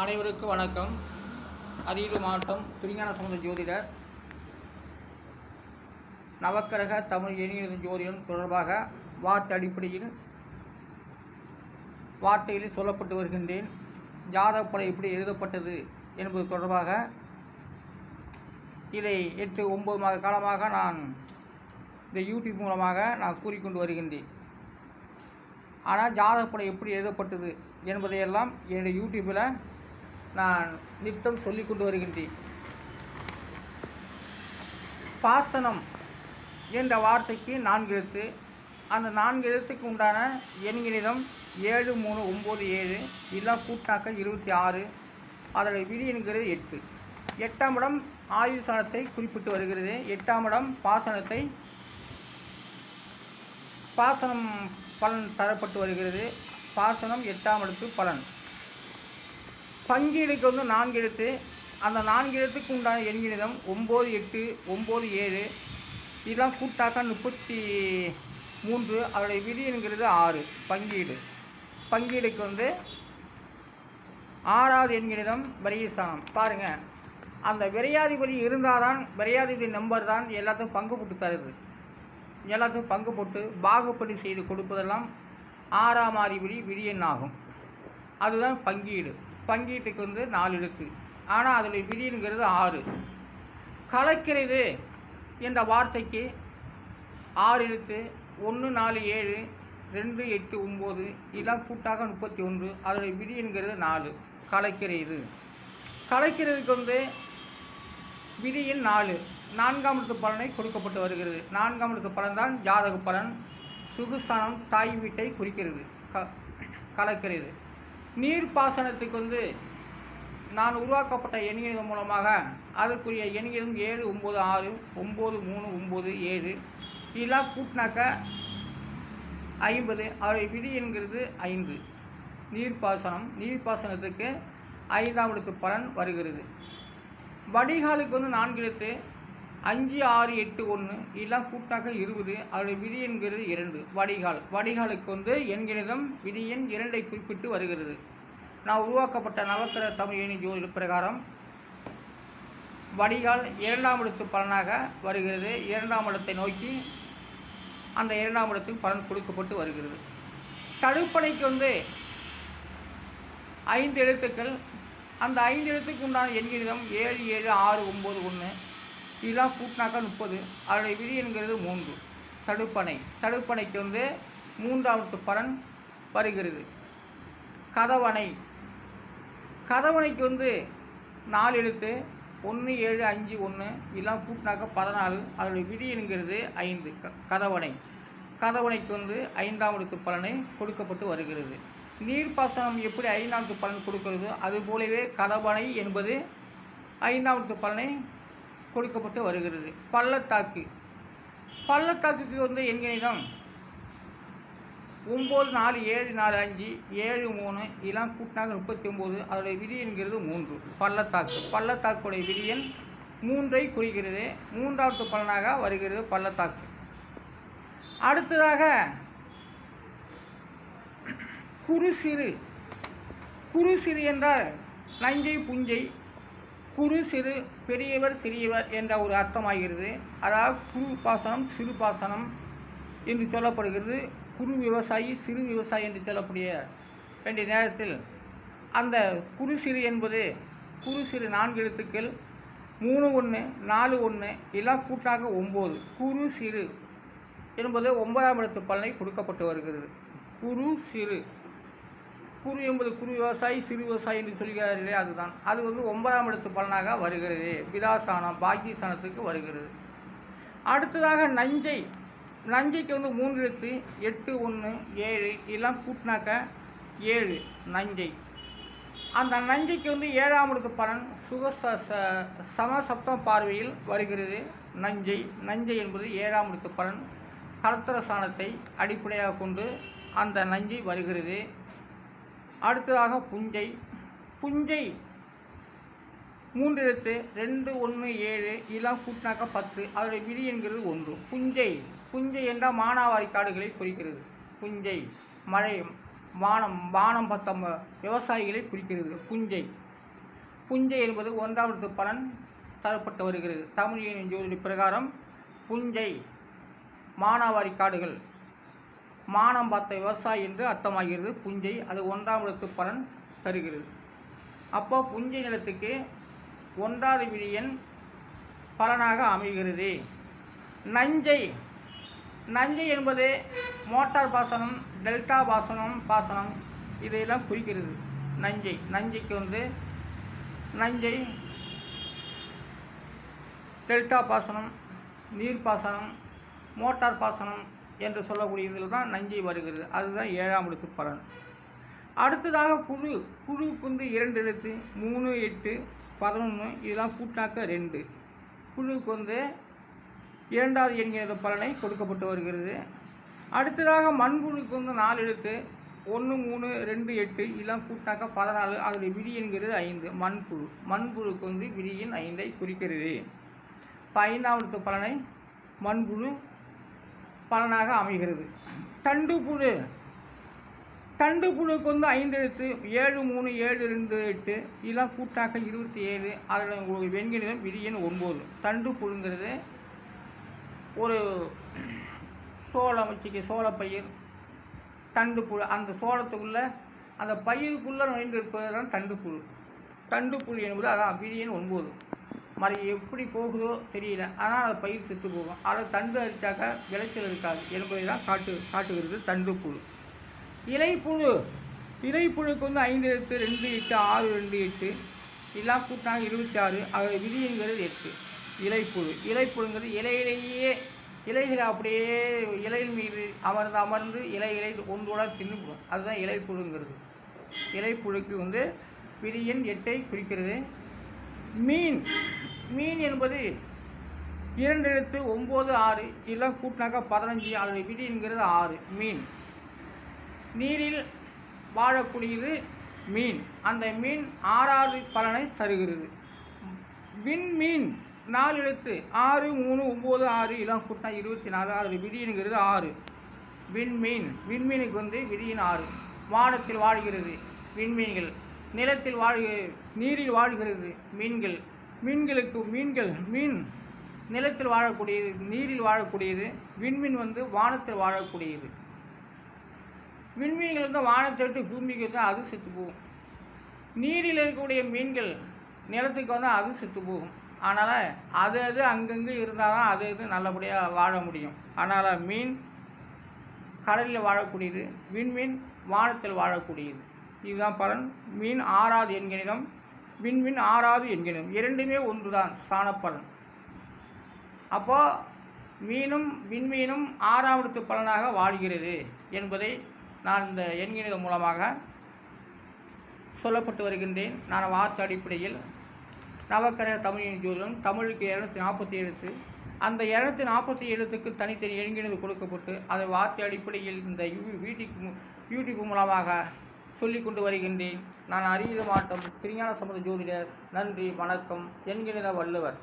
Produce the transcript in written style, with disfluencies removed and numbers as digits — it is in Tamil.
அனைவருக்கும் வணக்கம். அரியலூர் மாவட்டம் திருஞான சம்பந்த ஜோதிடர். நவக்கிரக தமிழ் எண்ணியல் ஜோதிடம் தொடர்பாக வார்த்தை அடிப்படையில் வார்த்தைகளில் சொல்லப்பட்டு வருகின்றேன். ஜாதகப்படை எப்படி எழுதப்பட்டது என்பது தொடர்பாக இதை 8-9 மாத காலமாக நான் இந்த யூடியூப் மூலமாக நான் கூறிக்கொண்டு வருகின்றேன். ஆனால் ஜாதகப்படை எப்படி எழுதப்பட்டது என்பதையெல்லாம் என்னுடைய யூடியூப்பில் நான் நித்தம் சொல்லிக் கொண்டு வருகின்றேன். பாசனம் என்ற வார்த்தைக்கு 4 எழுத்து. அந்த 4 எழுத்துக்கு உண்டான எண்களிடம் 7, 3, 9, 7 எல்லாம் கூட்டாக்க 26. அதனுடைய விதி என்கிறது 8. 8ஆம் இடம் ஆயுள் சாணத்தை குறிப்பிட்டு வருகிறது. 8ஆம் இடம் பாசனம் பலன் தரப்பட்டு வருகிறது. பாசனம் 8ஆம் இடத்து பலன். பங்கீடுக்கு 4 எழுத்து. அந்த 4 எழுத்துக்கு உண்டான எண்களிடம் 9, 8, 9, 7 இதெல்லாம் கூட்டாக்க 33. அதோடைய விதி என்கிறது 6. பங்கீடுக்கு 6வது எண்களிடம் விரயஸ்தானம். பாருங்கள், அந்த விரையாதிபதி இருந்தால் தான் விரையாதிபதி நம்பர் தான் எல்லாத்துக்கும் பங்கு போட்டு தருது. எல்லாத்துக்கும் பங்கு போட்டு பாகுபடி செய்து கொடுப்பதெல்லாம் 6ஆம் அதிபதி விரியன் ஆகும். அதுதான் பங்கீடு. பங்கீட்டுக்கு 4 எழுத்து. ஆனால் அதில் விதிங்கிறது 6. கலக்கிறது என்ற வார்த்தைக்கு 6 எழுத்து. 1, 4, 7, 2, 8, 9 இதெல்லாம் கூட்டாக 31. அதோடைய விதி என்கிறது 4. கலைக்கிறதுக்கு விதியின் 4. 4ஆம் இடத்து பலனை கொடுக்கப்பட்டு வருகிறது. 4ஆம் இடத்து பலன் தான் ஜாதக பலன். சுகுஸ்தானம் தாய் வீட்டை குறிக்கிறது. கலக்கிறது. நீர்ப்பாசனத்துக்கு நான் உருவாக்கப்பட்ட எண்களின் மூலமாக அதற்குரிய எண்களும் 7, 9, 6, 9, 3, 9, 7 இதெல்லாம் கூட்டினாக்க 50. அதோடைய விதி என்கிறது 5. நீர்ப்பாசனத்துக்கு 5ஆம் இடத்து பலன் வருகிறது. வடிகாலுக்கு 4 எழுத்து. 5, 6, 8, 1 இதெல்லாம் கூட்டாக்க 20. அதோடைய விதி என்கிறது 2. வடிகாலுக்கு எண்களிடம் விதி எண் 2ஐ குறிப்பிட்டு வருகிறது. நான் உருவாக்கப்பட்ட நவக்கிரக தமிழ் எண்ணி ஜோதிட பிரகாரம் வடிகால் 2ஆம் இடத்து பலனாக வருகிறது. 2ஆம் இடத்தை நோக்கி அந்த 2ஆம் இடத்துக்கு பலன் கொடுக்கப்பட்டு வருகிறது. தடுப்பணைக்கு 5 எழுத்துக்கள். அந்த 5 எழுத்துக்கு உண்டான எண்களிடம் 7, 7, 6, 9, 1 இதெல்லாம் கூட்டினாக்கா 30. அதனுடைய விதி என்கிறது 3. தடுப்பணைக்கு 3ஆம் இடத்து பலன் வருகிறது. கதவணைக்கு 4 எழுத்து. 1, 7, 5, 1 இதெல்லாம் கூட்டினாக்க 14. அதனுடைய விதி என்கிறது 5. கதவணைக்கு 5ஆம் இடத்து பலனை கொடுக்கப்பட்டு வருகிறது. நீர்ப்பாசனம் எப்படி 5ஆம் இடத்து பலன் கொடுக்கிறது, அதுபோலவே கதவணை என்பது 5ஆம் இடத்து பலனை கொடுக்கப்பட்டு வருகிறது. பள்ளத்தாக்குக்கு எண்கணிதம் 9, 4, 7, 4, 5, 7, 3 இதெல்லாம் கூட்டினாக 39. அதோடைய விதி என்கிறது 3. பள்ளத்தாக்குடைய விதி எண் 3ஐ குறிக்கிறது. 3ஆவது பலனாக வருகிறது பள்ளத்தாக்கு. அடுத்ததாக குறு சிறு என்றால் நஞ்சை புஞ்சை. குறு சிறு பெரியவர் சிறியவர் என்ற ஒரு அர்த்தமாகிறது. அதாவது குறு பாசனம் சிறு பாசனம் என்று சொல்லப்படுகிறது. குறு விவசாயி சிறு விவசாயி என்று சொல்லக்கூடிய வேண்டிய நேரத்தில் அந்த குறு சிறு என்பது குறு சிறு 4 எழுத்துக்கள். 3, 1, 4, 1 எல்லாம் கூட்டாக 9. குறு சிறு என்பது 9ஆம் இடத்து பலனை கொடுக்கப்பட்டு வருகிறது. குறு என்பது குறு விவசாயி சிறு விவசாயி என்று சொல்கிறார்களே, அதுதான். அது 9ஆம் இடத்து பலனாக வருகிறது. விதாசானம் பாக்கியஸ்தானத்துக்கு வருகிறது. அடுத்ததாக நஞ்சைக்கு 3 எழுத்து. 8, 1, 7 இதெல்லாம் கூட்டினாக்க 7 நஞ்சை. அந்த நஞ்சைக்கு 7ஆம் இடத்து பலன் சமசப்தம் பார்வையில் வருகிறது. நஞ்சை என்பது 7ஆம் இடத்து பலன். கலத்திர சாணத்தை அடிப்படையாக கொண்டு அந்த நஞ்சை வருகிறது. அடுத்ததாக புஞ்சை 3 எழுத்து. 2, 1, 7 இதெல்லாம் கூட்டினாக்க 10. அதோடைய விதி என்கிறது 1. புஞ்சை என்றால் மானாவாரி காடுகளை குறிக்கிறது. புஞ்சை மழை வானம் பத்தம் விவசாயிகளை குறிக்கிறது. புஞ்சை புஞ்சை என்பது 1ஆம் இடத்து பலன் தரப்பட்டு வருகிறது. தமிழ் எண்ணின் ஜோதிட பிரகாரம் புஞ்சை மானாவாரி காடுகள், மானம் பார்த்த விவசாயி என்று அர்த்தமாகிறது. புஞ்சை அது 1ஆம் இடத்து பலன் தருகிறது. அப்போ புஞ்சை நிலத்துக்கு 1வது விதியன் பலனாக அமைகிறது. நஞ்சை நஞ்சை என்பது மோட்டார் பாசனம், டெல்டா பாசனம் இதையெல்லாம் குறிக்கிறது. நஞ்சைக்கு நஞ்சை டெல்டா பாசனம், நீர்ப்பாசனம், மோட்டார் பாசனம் என்று சொல்லக்கூடியதில் தான் நஞ்சை வருகிறது. அதுதான் 7ஆம் இடத்து பலன். அடுத்ததாக குழுவுக்கு 2 எழுத்து 3, 8, 11 இதெல்லாம் கூட்டாக்க 2. குழுவுக்கு 2வது என்கிற பலனை கொடுக்கப்பட்டு வருகிறது. அடுத்ததாக மண்புழுக்கு 4 எழுத்து 1, 3, 2, 8 இதெல்லாம் கூட்டாக்க 14. அதனுடைய விதி என்கிறது 5. மண்புழுக்கு விதியின் 5ஐ குறிக்கிறது. 5ஆம் இடத்து பலனை மண்புழு பலனாக அமைகிறது. தண்டுப்புழுக்கு 5 எழுத்து 7, 3, 7, 2, 8 இதெல்லாம் கூட்டாக்க 27. அதனுடைய வெண்கணிதம் விதி எண் 9. தண்டுப்புழுங்கிறது ஒரு சோளம் சோளப்பயிர், தண்டுப்புழு அந்த சோளத்துக்குள்ளே அந்த பயிருக்குள்ளே நுழைந்து இருப்பது தான் தண்டுப்புழு என்பது அதான் விதி எண் 9. எப்படி போகுதோ தெரியல, ஆனால் அது பயிர் செத்து போகும். அதை தண்டு அரிச்சாக்க விளைச்சல் இருக்காது என்பதை தான் காட்டுகிறது தண்டுப்புழு. இலைப்புழுக்கு 5 எழுத்து 2, 8, 6, 2, 8 இதெல்லாம் கூட்டாங்க 26. அதோட விதி என்கிறது 8. இலைப்புழுங்கிறது இலைகளை அப்படியே இலையின் மீது அமர்ந்து இலைகளை ஒன்றோட தின்னுப்படும். அதுதான் இலைப்புழுங்கிறது. இலைப்புழுக்கு விதி எண் 8ஐ குறிக்கிறது. மீன் என்பது 2 எழுத்து 9, 6 இதெல்லாம் கூட்டினாக்கா 15. அதனுடைய விதி என்கிறது 6. மீன் நீரில் வாழக்கூடியது மீன். அந்த மீன் 6வது பலனை தருகிறது. விண்மீன் 4 எழுத்து 6, 3, 9, 6 இதெல்லாம் கூட்டினா 24. அதனுடைய விதி என்கிறது 6. விண்மீனுக்கு விதியின் 6. வானத்தில் வாழ்கிறது விண்மீன்கள், நிலத்தில் நீரில் வாழ்கிறது மீன்கள். மீன் நிலத்தில் வாழக்கூடியது, நீரில் வாழக்கூடியது. விண்மீன் வானத்தில் வாழக்கூடியது. விண்மீன்கள் வானத்தை விட்டு பூமிக்கு அது செத்து போகும். நீரில் இருக்கக்கூடிய மீன்கள் நிலத்துக்கு அது செத்து போகும். அதனால் அது அங்கங்கே இருந்தால் தான் அது நல்லபடியாக வாழ முடியும். அதனால் மீன் கடலில் வாழக்கூடியது, விண்மீன் வானத்தில் வாழக்கூடியது. இதுதான் பலன். மீன் 6வது எண்கணிதம், விண்மீன் 6வது எண்கணிதம், இரண்டுமே ஒன்று தான் ஸ்தானப்பலன். அப்போது விண்மீனும் 6ஆம் இடத்து பலனாக வாழ்கிறது என்பதை நான் இந்த எண்கணிதம் மூலமாக சொல்லப்பட்டு வருகின்றேன். நான் வார்த்தை அடிப்படையில் நவக்கிரக தமிழின் ஜோதிடம், தமிழுக்கு 247 எழுத்து, அந்த 247 எழுத்துக்கு தனித்தனி எண்கணிதம் கொடுக்கப்பட்டு அதை வார்த்தை அடிப்படையில் இந்த யூடியூப் மூலமாக சொல்லிக் கொண்டு வருகின்றேன். நான் அறிவியல் மாவட்டம் திருஞான சம்பந்த ஜோதிடர். நன்றி, வணக்கம். என்கிற வள்ளுவர்.